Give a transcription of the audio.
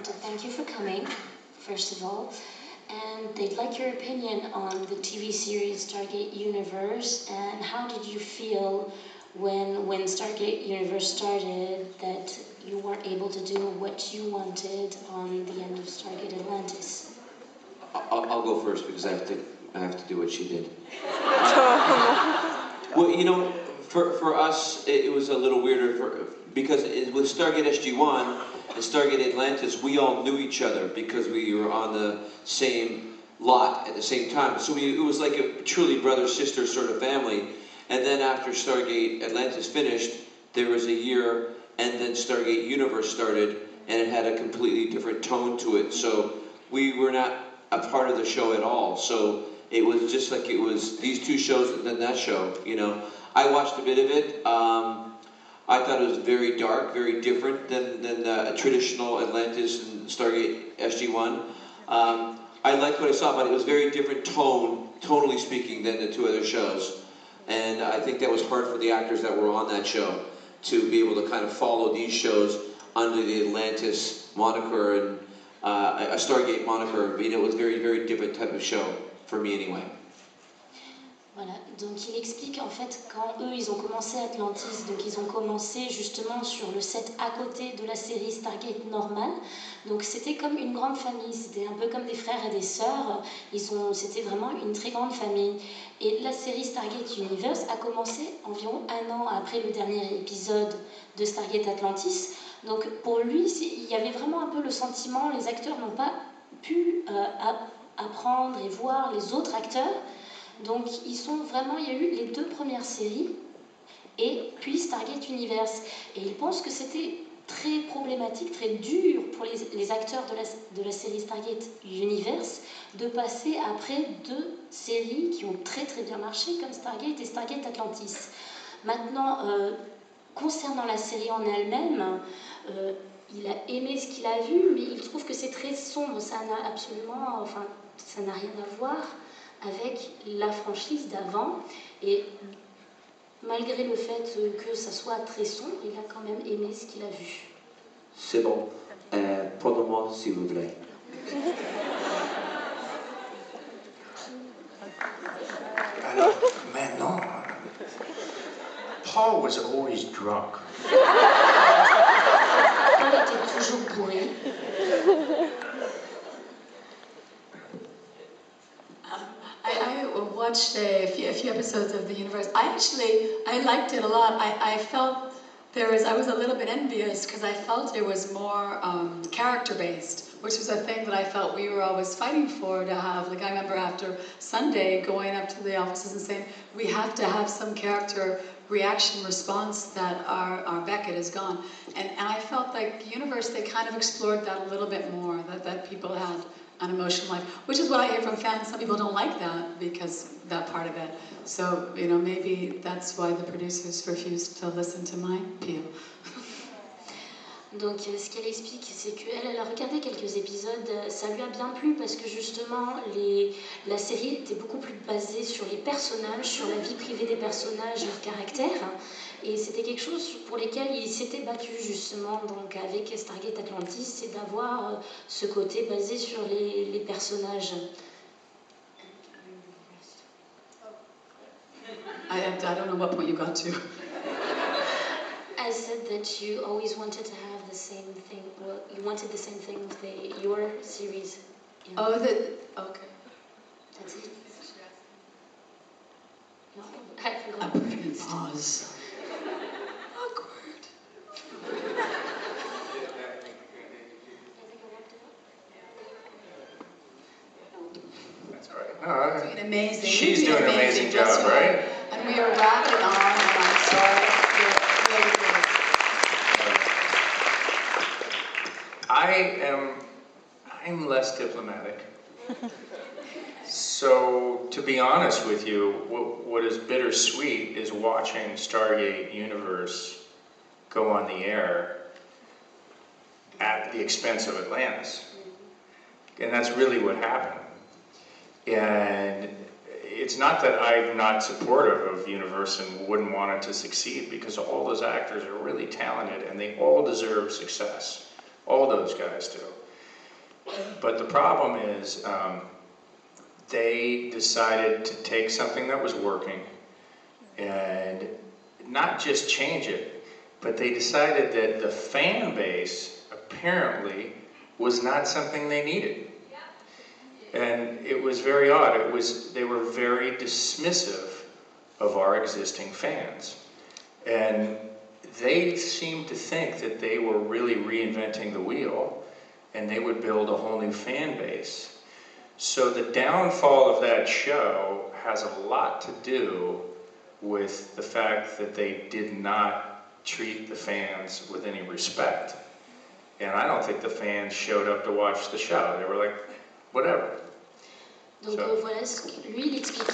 to thank you for coming, first of all. And they'd like your opinion on the TV series Stargate Universe, and how did you feel when Stargate Universe started that you weren't able to do what you wanted on the end of Stargate Atlantis? I'll go first because I have to do what she did. Well, you know, for us, it was a little weirder because with Stargate SG-1 and Stargate Atlantis, we all knew each other because we were on the same lot at the same time. So it was like a truly brother-sister sort of family. And then after Stargate Atlantis finished, there was a year, and then Stargate Universe started, and it had a completely different tone to it. So we were not a part of the show at all. So it was just like it was these two shows and then that show, you know. I watched a bit of it. I thought it was very dark, very different than a traditional Atlantis and Stargate SG-1. I liked what I saw, but it was very different tonally speaking, than the two other shows. And I think that was hard for the actors that were on that show to be able to kind of follow these shows under the Atlantis moniker and a Stargate moniker. You know, it was a very, very different type of show, for me anyway. Voilà, donc il explique en fait quand eux ils ont commencé Atlantis, donc ils ont commencé justement sur le set à côté de la série Stargate normale, donc c'était comme une grande famille, c'était un peu comme des frères et des sœurs, c'était vraiment une très grande famille. Et la série Stargate Universe a commencé environ 1 an après le dernier épisode de Stargate Atlantis, donc pour lui il y avait vraiment un peu le sentiment, les acteurs n'ont pas pu apprendre et voir les autres acteurs. Donc il y a eu les 2 premières séries et puis Stargate Universe. Et il pense que c'était très problématique, très dur pour les acteurs de la série Stargate Universe de passer après 2 séries qui ont très très bien marché comme Stargate et Stargate Atlantis. Maintenant, concernant la série en elle-même, il a aimé ce qu'il a vu, mais il trouve que c'est très sombre, ça n'a rien à voir avec la franchise d'avant, et malgré le fait que ça soit très sombre, il a quand même aimé ce qu'il a vu. C'est bon. Pardonne-moi, s'il vous plaît. Alors, maintenant, Paul was always drunk. Paul était toujours bourré. I watched a few episodes of the Universe. I liked it a lot. I felt I was a little bit envious because I felt it was more character-based, which was a thing that I felt we were always fighting for to have. Like I remember after Sunday going up to the offices and saying, we have to have some character reaction response that our Beckett is gone. And I felt like Universe, they kind of explored that a little bit more, that people had an emotional life, which is what I hear from fans. Some people don't like that because that part of it. So, you know, maybe that's why the producers refused to listen to my appeal. Donc ce qu'elle explique, c'est qu'elle a regardé quelques épisodes, ça lui a bien plu parce que justement la série était beaucoup plus basée sur les personnages, sur la vie privée des personnages, leur caractère, et c'était quelque chose pour lesquels il s'était battu justement donc avec Stargate Atlantis, c'est d'avoir ce côté basé sur les personnages. I don't know what point you got to. I said that you always wanted to have the same thing. Well, you wanted the same thing with your series. You know? Okay. That's it. No, I forgot. Pause. Awkward. That's all right. Doing amazing. She's doing an amazing job, right? And we are wrapping on, and I'm sorry. I'm less diplomatic. So, to be honest with you, what is bittersweet is watching Stargate Universe go on the air at the expense of Atlantis. And that's really what happened. And it's not that I'm not supportive of Universe and wouldn't want it to succeed, because all those actors are really talented and they all deserve success. All those guys do. But the problem is, they decided to take something that was working and not just change it, but they decided that the fan base apparently was not something they needed. And it was very odd. They were very dismissive of our existing fans. And they seemed to think that they were really reinventing the wheel and they would build a whole new fan base. So the downfall of that show has a lot to do with the fact that they did not treat the fans with any respect. And I don't think the fans showed up to watch the show. They were like, whatever. Donc So. voilà ce que lui il explique.